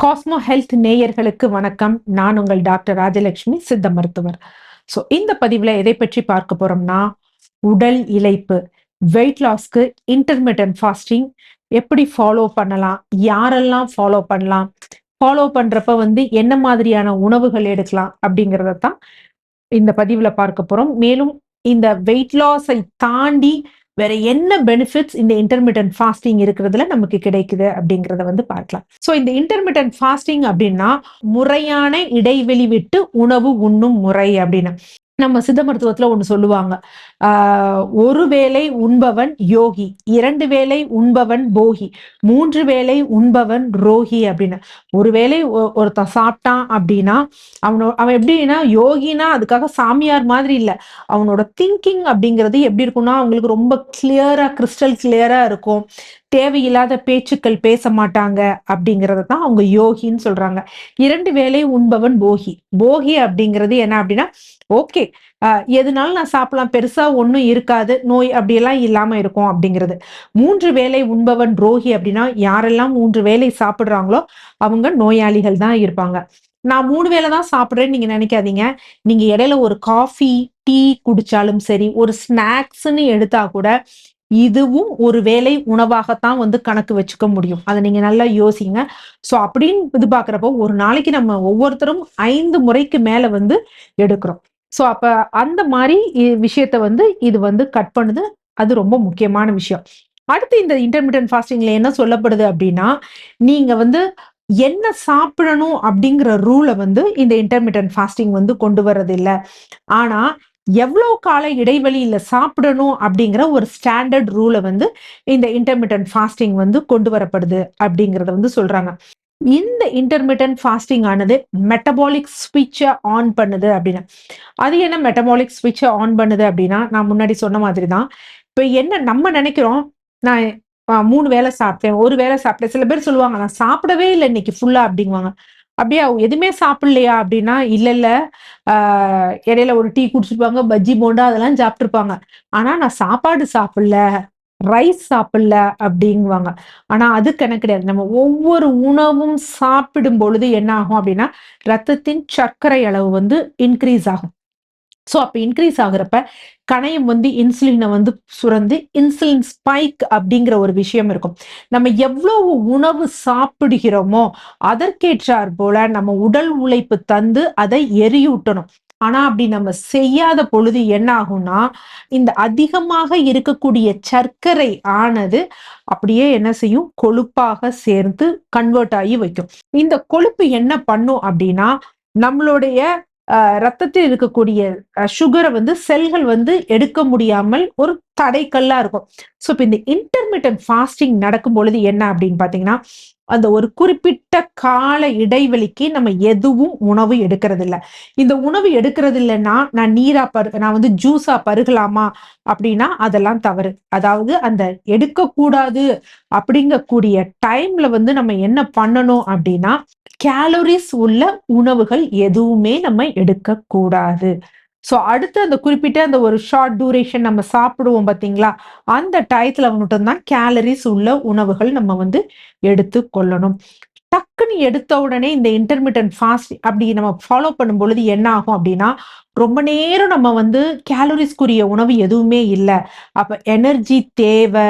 Cosmo health நேயர்களுக்கு வணக்கம். நான் உங்கள் டாக்டர் ராஜலட்சுமி, சித்த மருத்துவர். இந்த பதிவுல எதை பற்றி பார்க்க போறோம்னா, உடல் இளைப்பு, வெயிட் லாஸ்க்கு இன்டர்மிட்டன்ட் ஃபாஸ்டிங் எப்படி ஃபாலோ பண்ணலாம்? யாரெல்லாம் ஃபாலோ பண்ணலாம்? ஃபாலோ பண்றப்ப என்ன மாதிரியான உணவுகள் எடுக்கலாம்? அப்படிங்கிறத தான் இந்த பதிவுல பார்க்க போறோம். மேலும் இந்த வெயிட் லாஸை தாண்டி வேற என்ன பெனிஃபிட்ஸ் இந்த இன்டர்மிட்டன்ட் ஃபாஸ்டிங் இருக்கிறதுல நமக்கு கிடைக்குது அப்படிங்கிறத பார்க்கலாம். இந்த இன்டர்மிட்டன்ட் ஃபாஸ்டிங் அப்படின்னா முறையான இடைவெளி விட்டு உணவு உண்ணும் முறை அப்படின்னு நம்ம சித்த மருத்துவத்துல ஒண்ணு சொல்லுவாங்க. ஒரு வேளை உண்பவன் யோகி, 2 வேளை உண்பவன் போகி, 3 வேளை உண்பவன் ரோகி அப்படின்னு. ஒரு வேளை ஒருத்தன் சாப்பிட்டான் அப்படின்னா அவன் எப்படின்னா யோகினா அதுக்காக சாமியார் மாதிரி இல்ல. அவனோட திங்கிங் அப்படிங்கிறது எப்படி இருக்கும்னா, அவங்களுக்கு ரொம்ப கிளியரா, கிறிஸ்டல் கிளியரா இருக்கும். தேவையில்லாத பேச்சுக்கள் பேச மாட்டாங்க அப்படிங்கறத தான் அவங்க யோகின்னு சொல்றாங்க. 2 வேளை உண்பவன் போகி. போகி அப்படிங்கிறது என்ன அப்படின்னா, ஓகே எதுனாலும் நான் சாப்பிடலாம், பெருசா ஒண்ணும் இருக்காது, நோய் அப்படியெல்லாம் இல்லாம இருக்கும் அப்படிங்கிறது. 3 வேளை உண்பவன் ரோகி அப்படின்னா, யாரெல்லாம் 3 வேளை சாப்பிடுறாங்களோ அவங்க நோயாளிகள் தான் இருப்பாங்க. நான் 3 வேளை தான் சாப்பிடுறேன்னு நீங்க நினைக்காதீங்க. நீங்க இடையில ஒரு காஃபி, டீ குடிச்சாலும் சரி, ஒரு ஸ்நாக்ஸ்ன்னு எடுத்தா கூட இதுவும் ஒரு வேளை உணவாகத்தான் கணக்கு வச்சுக்க முடியும். அதை நீங்க நல்லா யோசிங்க. அப்படின்னு இது பாக்குறப்போ ஒரு நாளைக்கு நம்ம ஒவ்வொருத்தரும் 5 முறைக்கு மேல எடுக்கிறோம். அப்ப அந்த மாதிரி விஷயத்த இது கட் பண்ணுது. அது ரொம்ப முக்கியமான விஷயம். அடுத்து இந்த இன்டர்மிட்டன்ட் ஃபாஸ்டிங்ல என்ன சொல்லப்படுது அப்படின்னா, நீங்க என்ன சாப்பிடணும் அப்படிங்கிற ரூலை இந்த இன்டர்மிட்டன்ட் ஃபாஸ்டிங் கொண்டு வர்றது இல்ல. ஆனா எவ்வளவு கால இடைவெளியில சாப்பிடணும் அப்படிங்கிற ஒரு ஸ்டாண்டர்ட் ரூலை இந்த இன்டர்மிட்டன்ட் ஃபாஸ்டிங் கொண்டு வரப்படுது அப்படிங்கறத சொல்றாங்க. இந்த இன்டர்மிட்டன்ட் ஃபாஸ்டிங் ஆனது மெட்டபாலிக் ஸ்விட்சை ஆன் பண்ணுது அப்படின்னு. அது என்ன மெட்டபாலிக் ஸ்விட்சை ஆன் பண்ணுது அப்படின்னா, நான் முன்னாடி சொன்ன மாதிரி தான். இப்ப என்ன நம்ம நினைக்கிறோம், நான் 3 வேளை சாப்பிட்டேன், 1 வேளை சாப்பிட்டேன். சில பேர் சொல்லுவாங்க, நான் சாப்பிடவே இல்லை இன்னைக்கு ஃபுல்லா அப்படிங்குவாங்க. அப்படியே எதுவுமே சாப்பிடலையா அப்படின்னா, இல்ல இடையில ஒரு டீ குடிச்சிருப்பாங்க, பஜ்ஜி போண்டா அதெல்லாம் சாப்பிட்டுருப்பாங்க. ஆனா நான் சாப்பாடு சாப்பிடல, ரைஸ் சாப்பிடல அப்படிங்குவாங்க. ஆனா அது கணக்கு கிடையாது. நம்ம ஒவ்வொரு உணவும் சாப்பிடும் பொழுது என்ன ஆகும் அப்படின்னா, ரத்தத்தின் சர்க்கரை அளவு இன்க்ரீஸ் ஆகும். அப்ப இன்க்ரீஸ் ஆகுறப்ப கணையம் இன்சுலினை சுரந்து இன்சுலின் ஸ்பைக் அப்படிங்கிற ஒரு விஷயம் இருக்கும். நம்ம எவ்வளவு உணவு சாப்பிடுகிறோமோ அதற்கேற்றார் போல நம்ம உடல் உழைப்பு தந்து அதை எரியூட்டணும். ஆனா அப்படி நம்ம செய்யாத பொழுது என்ன ஆகும்னா, இந்த அதிகமாக இருக்கக்கூடிய சர்க்கரை ஆனது அப்படியே என்ன செய்யும், கொழுப்பாக சேர்ந்து கன்வெர்ட் ஆகி வைக்கும். இந்த கொழுப்பு என்ன பண்ணும் அப்படின்னா, நம்மளுடைய ரத்தத்தில் இருக்கக்கூடிய சுகரை செல்கள் எடுக்க முடியாமல் ஒரு தடைக்கல்லா இருக்கும். இப்ப இந்த இன்டர்மிட்டன்ட் ஃபாஸ்டிங் நடக்கும் பொழுது என்ன அப்படின்னு பாத்தீங்கன்னா, அந்த ஒரு குறிப்பிட்ட கால இடைவெளிக்கு நம்ம எதுவும் உணவு எடுக்கிறது இல்ல. இந்த உணவு எடுக்கிறது இல்லைன்னா நான் நான் ஜூஸா பருகலாமா அப்படின்னா அதெல்லாம் தவறு. அதாவது அந்த எடுக்கக்கூடாது அப்படிங்கக்கூடிய டைம்ல நம்ம என்ன பண்ணணும் அப்படின்னா, கேலரிஸ் உள்ள உணவுகள் எதுவுமே நம்ம எடுக்கக்கூடாது. அடுத்து அந்த குறிப்பிட்ட அந்த ஒரு ஷார்ட் டூரேஷன் நம்ம சாப்பிடுவோம் பார்த்தீங்களா? அந்த டயத்துல மட்டும் தான் கேலரிஸ் உள்ள உணவுகள் நம்ம எடுத்து கொள்ளணும். டக்குன்னு எடுத்த உடனே இந்த இன்டர்மிட்டன்ட் ஃபாஸ்ட் அப்படி நம்ம ஃபாலோ பண்ணும் பொழுது என்ன ஆகும் அப்படின்னா, ரொம்ப நேரம் நம்ம கேலரிஸ்க்குரிய உணவு எதுவுமே இல்ல. அப்ப எனர்ஜி தேவை,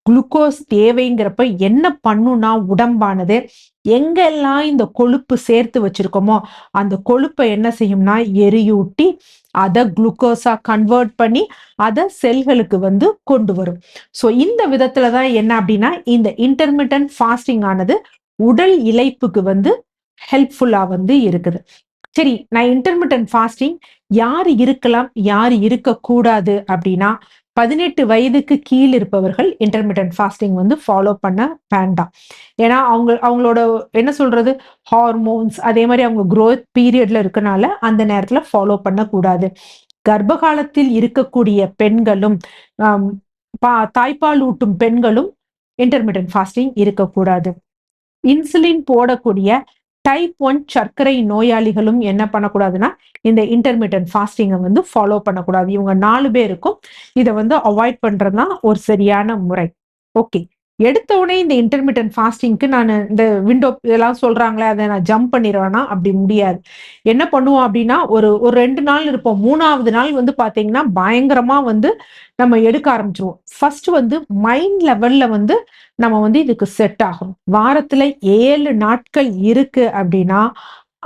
குளுக்கோஸ் தேவைங்கிறப்ப என்ன பண்ணும்னா, உடம்பானது எங்கெல்லாம் இந்த கொழுப்பு சேர்த்து வச்சிருக்கோமோ அந்த கொழுப்பை என்ன செய்யும்னா எரியூட்டி அதை குளுக்கோஸா கன்வெர்ட் பண்ணி அதை செல்களுக்கு கொண்டு வரும். இந்த விதத்துலதான் என்ன அப்படின்னா, இந்த இன்டர்மிட்டன்ட் ஃபாஸ்டிங் ஆனது உடல் இளைப்புக்கு ஹெல்ப்ஃபுல்லா இருக்குது. சரி, நான் இன்டர்மிட்டன்ட் ஃபாஸ்டிங் யாரு இருக்கலாம், யாரு இருக்கக்கூடாது அப்படின்னா, 18 வயதுக்கு கீழ் இருப்பவர்கள் இன்டர்மிட்டன்ட் ஃபாஸ்டிங் ஃபாலோ பண்ண வேண்டாம். ஏன்னா அவங்களோட என்ன சொல்றது, ஹார்மோன்ஸ் அதே மாதிரி அவங்க growth பீரியட்ல இருக்கனால அந்த நேரத்துல ஃபாலோ பண்ணக்கூடாது. கர்ப்ப காலத்தில் இருக்கக்கூடிய பெண்களும் தாய்ப்பால் ஊட்டும் பெண்களும் இன்டர்மிட்டன்ட் ஃபாஸ்டிங் இருக்கக்கூடாது. இன்சுலின் போடக்கூடிய டைப் 1 சர்க்கரை நோயாளிகளும் என்ன பண்ணக்கூடாதுன்னா, இந்த இன்டர்மிட்டன்ட் ஃபாஸ்டிங்கை ஃபாலோ பண்ணக்கூடாது. இவங்க 4 பேருக்கும் இதை அவாய்ட் பண்றதுதான் ஒரு சரியான முறை. ஓகே, எடுத்த உடனே இந்த இன்டர்மிட்டன்ட் ஃபாஸ்டிங்க்கு நான் இந்த விண்டோ இதெல்லாம் சொல்றாங்களே, அதை நான் ஜம்ப் பண்ணிருவேனா? அப்படி முடியாது. என்ன பண்ணுவோம் அப்படின்னா, ஒரு ஒரு 2 நாள் இருப்போம். 3வது நாள் வந்து பார்த்தீங்கன்னா, பயங்கரமா வந்து நம்ம எடுக்க ஆரம்பிச்சுருவோம். ஃபர்ஸ்ட் வந்து மைண்ட் லெவல்ல வந்து நம்ம வந்து இதுக்கு செட் ஆகணும். வாரத்துல 7 நாட்கள் இருக்கு அப்படின்னா,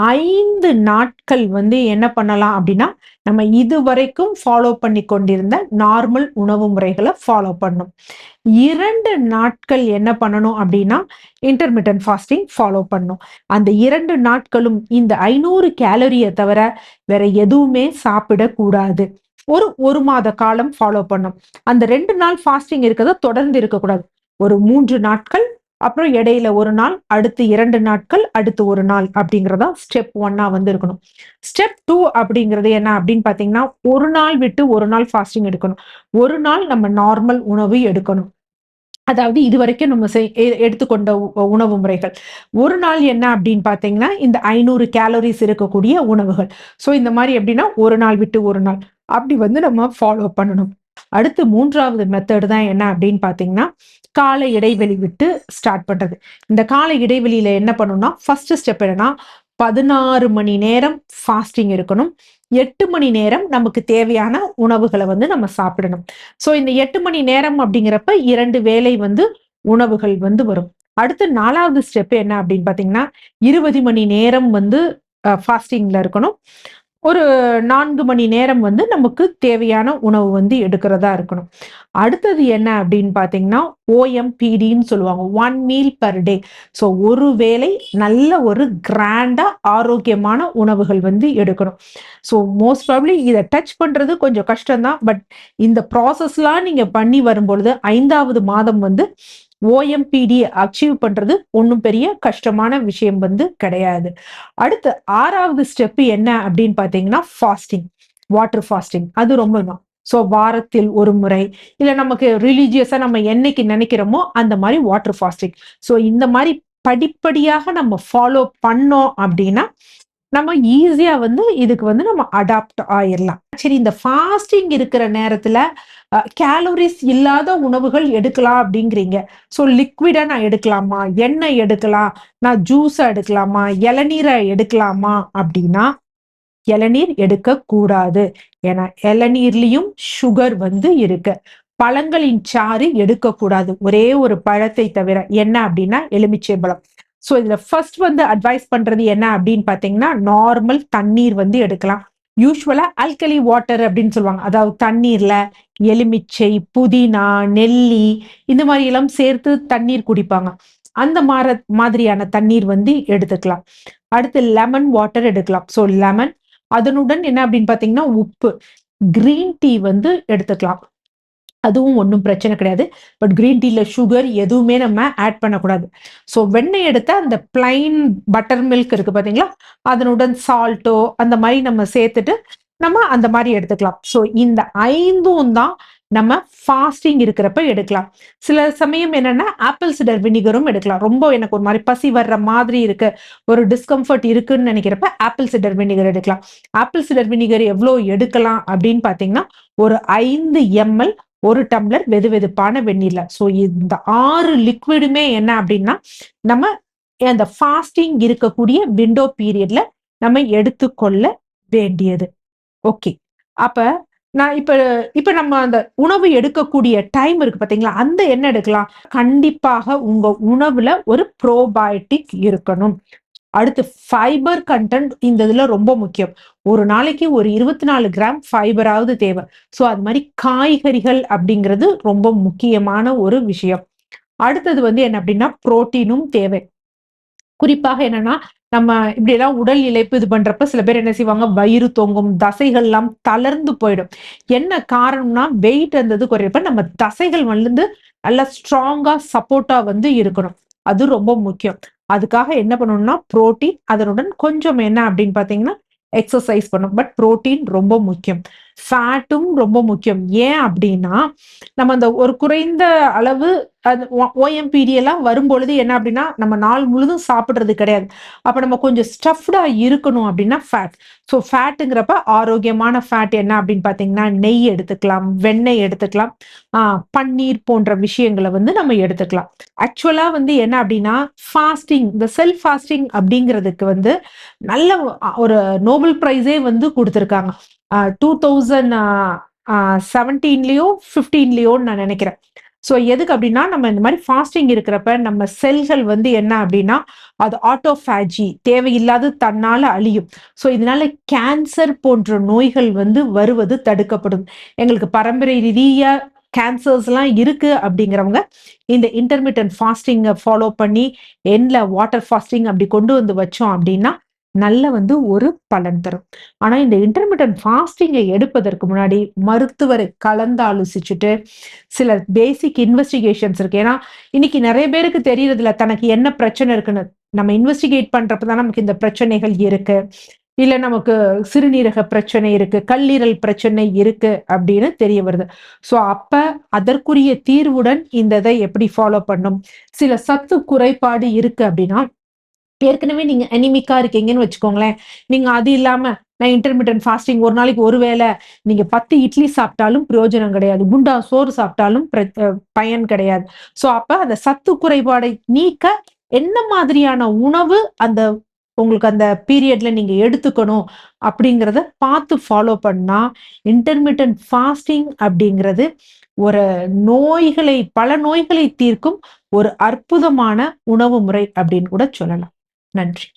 5 நாட்கள் வந்து என்ன பண்ணலாம் அப்படின்னா, நம்ம இதுவரைக்கும் ஃபாலோ பண்ணி கொண்டிருந்த நார்மல் உணவு முறைகள ஃபாலோ பண்ணணும். 2 நாட்கள் என்ன பண்ணணும் அப்படின்னா, இன்டர்மிட்டன்ட் ஃபாஸ்டிங் ஃபாலோ பண்ணணும். அந்த 2 நாட்களும் இந்த 500 கேலரிய தவிர வேற எதுவுமே சாப்பிடக்கூடாது. ஒரு 1 மாத காலம் ஃபாலோ பண்ணணும். அந்த 2 நாள் ஃபாஸ்டிங் இருக்கிறத தொடர்ந்து இருக்கக்கூடாது. ஒரு 3 நாட்கள், அப்புறம் இடையில 1 நாள், அடுத்து 2 நாட்கள், அடுத்து 1 நாள் அப்படிங்கிறதா ஸ்டெப் 1ஆ வந்து இருக்கணும். ஸ்டெப் 2 அப்படிங்கிறது என்ன அப்படின்னு பார்த்தீங்கன்னா, 1 நாள் விட்டு 1 நாள் ஃபாஸ்டிங் எடுக்கணும். 1 நாள் நம்ம நார்மல் உணவு எடுக்கணும். அதாவது இதுவரைக்கும் நம்ம எடுத்துக்கொண்ட உணவு முறைகள். ஒரு நாள் என்ன அப்படின்னு பார்த்தீங்கன்னா, இந்த 500 கேலோரிஸ் இருக்கக்கூடிய உணவுகள். ஸோ இந்த மாரி எப்படின்னா, ஒரு நாள் விட்டு ஒரு நாள். அப்படி வந்து நம்ம ஃபாலோ பண்ணணும். அடுத்து 3வது மெத்தட் தான் என்ன அப்படின்னு பார்த்தீங்கன்னா, காலை இடைவெளி விட்டு ஸ்டார்ட் பண்றது. இந்த காலை இடைவெளியில என்ன பண்ணணும்னா, ஃபர்ஸ்ட் ஸ்டெப் என்னன்னா, 16 மணி நேரம் ஃபாஸ்டிங் இருக்கணும். 8 மணி நேரம் நமக்கு தேவையான உணவுகள வந்து நம்ம சாப்பிடணும். ஸோ இந்த 8 மணி நேரம் அப்படிங்கிறப்ப 2 வேளை வந்து உணவுகள் வந்து வரும். அடுத்து 4வது ஸ்டெப் என்ன அப்படின்னு பார்த்தீங்கன்னா, 20 மணி நேரம் வந்து ஃபாஸ்டிங்ல இருக்கணும். ஒரு 4 மணி நேரம் வந்து நமக்கு தேவையான உணவு வந்து எடுக்கிறதா இருக்கணும். அடுத்தது என்ன அப்படின்னு பார்த்தீங்கன்னா, OMPDன்னு சொல்லுவாங்க. 1 மீல் பெர் டே. ஸோ ஒரு வேளை நல்ல ஒரு கிராண்டா ஆரோக்கியமான உணவுகள் வந்து எடுக்கணும். ஸோ மோஸ்ட் ப்ராபப்லி இத டச் பண்றது கொஞ்சம் கஷ்டம் தான். பட் இந்த ப்ராசஸ்லாம் நீங்க பண்ணி வரும்பொழுது 5வது மாதம் வந்து OMPD அச்சீவ் பண்றது ஒண்ணும் பெரிய கஷ்டமான விஷயம் வந்து கிடையாது. அடுத்து 6வது ஸ்டெப் என்ன அப்படின்னு பார்த்தீங்கன்னா, ஃபாஸ்டிங். Water fasting. அது ரொம்ப தான். ஸோ வாரத்தில் ஒரு முறை, இல்ல நமக்கு ரிலிஜியஸா நம்ம என்னைக்கு நினைக்கிறோமோ, அந்த மாரி வாட்டர் ஃபாஸ்டிங். ஸோ இந்த மாரி படிப்படியாக நம்ம ஃபாலோ பண்ணோம் அப்படின்னா, நம்ம ஈஸியா வந்து இதுக்கு வந்து நம்ம அடாப்ட் ஆயிரலாம். சரி, இந்த ஃபாஸ்டிங் இருக்கிற நேரத்துல கேலோரிஸ் இல்லாத உணவுகள் எடுக்கலாம் அப்படிங்கிறீங்க. ஸோ லிக்விடா நான் எடுக்கலாமா? எண்ணெய் எடுக்கலாம், நான் ஜூஸா எடுக்கலாமா? இளநீரா எடுக்கலாமா? அப்படின்னா, இளநீர் எடுக்கக்கூடாது. ஏன்னா இளநீர்லயும் சுகர் வந்து இருக்கு. பழங்களின் சாறு எடுக்கக்கூடாது. ஒரே ஒரு பழத்தை தவிர. என்ன அப்படின்னா எலுமிச்சை பழம். ஸோ இதுல ஃபர்ஸ்ட் வந்து அட்வைஸ் பண்றது என்ன அப்படின்னு பார்த்தீங்கன்னா, நார்மல் தண்ணீர் வந்து எடுக்கலாம். யூசுவலா ஆல்கலி வாட்டர் அப்படின்னு சொல்லுவாங்க. அதாவது தண்ணீர்ல எலுமிச்சை, புதினா, நெல்லி இந்த மாரி எல்லாம் சேர்த்து தண்ணீர் குடிப்பாங்க. அந்த மாதிரியான தண்ணீர் வந்து எடுத்துக்கலாம். அடுத்து லெமன் வாட்டர் எடுக்கலாம். ஸோ லெமன், அதனுடன் என்ன அப்படின்னு பார்த்தீங்கன்னா, உப்பு. கிரீன் டீ வந்து எடுத்துக்கலாம். அதுவும் ஒண்ணும் பிரச்சனை கிடையாது. பட் கிரீன் டீல சுகர் எதுவுமே நம்ம ஆட் பண்ணக்கூடாது. ஸோ வெண்ணெய் எடுத்தா அந்த பிளைன் பட்டர் மில்க் இருக்கு பார்த்தீங்களா? அதனுடன் சால்ட்டோ அந்த மாரி நம்ம சேர்த்துட்டு, நம்ம அந்த மாரி எடுத்துக்கலாம். ஸோ இந்த 5ம் தான் நம்ம ஃபாஸ்டிங் இருக்கிறப்ப எடுக்கலாம். சில சமயம் என்னன்னா, ஆப்பிள் சிடர் வினிகரும் எடுக்கலாம். ரொம்ப எனக்கு ஒரு மாரி பசி வர்ற மாதிரி இருக்கு, ஒரு டிஸ்கம்ஃபர்ட் இருக்குன்னு நெனைக்கிறப்ப ஆப்பிள் சிடர் வினிகர் எடுக்கலாம். ஆப்பிள் சிடர் வினிகர் எவ்ளோ எடுக்கலாம் அப்படின்னு பார்த்தீங்கன்னா, ஒரு 5 எம்எல் 1 டம்ளர் வெதுவெதுப்பான வெந்நீர்ல. ஸோ இந்த 6 லிக்விடுமே என்ன அப்படின்னா, நம்ம அந்த ஃபாஸ்டிங் இருக்கக்கூடிய விண்டோ பீரியட்ல நம்ம எடுத்துக்கொள்ள வேண்டியது. ஓகே. அப்ப நான் இப்ப இப்ப நம்ம அந்த உணவு எடுக்கக்கூடிய டைம் இருக்கு பார்த்தீங்களா? அந்த என்ன எடுக்கலாம்? கண்டிப்பாக உங்க உணவுல ஒரு ப்ரோபயோடிக் இருக்கணும். அடுத்து ஃபைபர் கன்டென்ட் இந்த இதுல ரொம்ப முக்கியம். ஒரு நாளைக்கு ஒரு 24 கிராம் ஃபைபராவது தேவை. ஸோ அது மாரி காய்கறிகள் அப்படிங்கிறது ரொம்ப முக்கியமான ஒரு விஷயம். அடுத்தது வந்து என்ன அப்படின்னா, புரோட்டீனும் தேவை. குறிப்பாக என்னன்னா, நம்ம இப்படியெல்லாம் உடல் இளைப்பு இது பண்றப்ப சில பேர் என்ன செய்வாங்க, வயிறு தொங்கும், தசைகள்லாம் தளர்ந்து போயிடும். என்ன காரணம்னா, வெயிட் அந்த இது குறையறப்ப நம்ம தசைகள் வந்து நல்லா ஸ்ட்ராங்கா சப்போர்ட்டா வந்து இருக்கணும். அது ரொம்ப முக்கியம். அதுக்காக என்ன பண்ணணும்னா, புரோட்டீன் அதனுடன் கொஞ்சம் என்ன அப்படின்னு பார்த்தீங்கன்னா, எக்ஸர்சைஸ் பண்ணணும். பட் புரோட்டீன் ரொம்ப முக்கியம். ஃபேட்டும் ரொம்ப முக்கியம். ஏன் அப்படின்னா, நம்ம அந்த ஒரு குறைந்த அளவு அது ஓஎம்பிடி எல்லாம் வரும்பொழுது என்ன அப்படின்னா, நம்ம நாள் முழுதும் சாப்பிடுறது கிடையாது. அப்ப நம்ம கொஞ்சம் ஸ்டஃப்டா இருக்கணும் அப்படின்னா ஃபேட். ஸோ ஃபேட்டுங்கிறப்ப ஆரோக்கியமான ஃபேட் என்ன அப்படின்னு பார்த்தீங்கன்னா, நெய் எடுத்துக்கலாம், வெண்ணெய் எடுத்துக்கலாம், ஆ பன்னீர் போன்ற விஷயங்கள வந்து நம்ம எடுத்துக்கலாம். ஆக்சுவலா வந்து என்ன அப்படின்னா, ஃபாஸ்டிங் இந்த செல்ஃப் ஃபாஸ்டிங் அப்படிங்கிறதுக்கு வந்து நல்ல ஒரு நோபல் பிரைஸே வந்து குடுத்துருக்காங்க. 2017லயோ, 15லயோன்னு நான் நெனைக்கிறேன். ஸோ எதுக்கு அப்டின்னா, நம்ம இந்த மாரி ஃபாஸ்டிங் இருக்கிறப்ப நம்ம செல்கள் வந்து என்ன அப்டின்னா, அது ஆட்டோஃபேஜி தேவையில்லாது தன்னால அழியும். ஸோ இதனால கேன்சர் போன்ற நோய்கள் வந்து வருவது தடுக்கப்படும். எங்களுக்கு பரம்பரை ரீதியா கேன்சர்ஸ்லாம் இருக்கு அப்டிங்கிறவங்க, இந்த இன்டர்மிட்டன்ட் ஃபாஸ்டிங்க ஃபாலோ பண்ணி, எண்ட்ல வாட்டர் ஃபாஸ்டிங் அப்டி கொண்டு வந்து வச்சோம் அப்டின்னா, நல்ல வந்து ஒரு பலன் தரும். ஆனா, இந்த இன்டர்மிட்டன்ட் ஃபாஸ்டிங்க எடுப்பதற்கு முன்னாடி மருத்துவரை கலந்து ஆலோசிச்சுட்டு, சில பேசிக் இன்வெஸ்டிகேஷன்ஸ் இருக்கு. ஏன்னா, இன்னைக்கு நெறைய பேருக்கு தெரியறதில்ல, தனக்கு என்ன பிரச்சனை இருக்குன்னு. நம்ம இன்வெஸ்டிகேட் பண்றப்ப தான் நமக்கு இந்த பிரச்சனைகள் இருக்கு. இல்ல நமக்கு சிறுநீரக பிரச்சனை இருக்கு, கல்லீரல் பிரச்சனை இருக்கு அப்படின்னு தெரிய வருது. ஸோ அப்ப அதற்குரிய தீர்வுடன் இந்த இத எப்படி ஃபாலோ பண்ணும்? சில சத்து குறைபாடு இருக்கு அப்படின்னா, ஏற்கனவே நீங்க அனிமிக்கா இருக்கீங்கன்னு வச்சுக்கோங்களேன். நீங்க அது இல்லாம நான் இன்டர்மிட்டன்ட் ஃபாஸ்டிங் ஒரு நாளைக்கு ஒரு வேள நீங்க 10 இட்லி சாப்பிட்டாலும் பிரயோஜனம் கிடையாது. குண்டா சோறு சாப்பிட்டாலும் பயன் கிடையாது. ஸோ அப்ப அந்த சத்து குறைபாடை நீக்க என்ன மாதிரியான உணவு அந்த உங்களுக்கு அந்த பீரியட்ல நீங்க எடுத்துக்கணும் அப்படிங்கிறத பார்த்து ஃபாலோ பண்ணா, இன்டர்மிட்டன்ட் ஃபாஸ்டிங் அப்படிங்கிறது ஒரு பல நோய்களை தீர்க்கும் ஒரு அற்புதமான உணவு முறை அப்படின்னு கூட சொல்லலாம். நன்றி.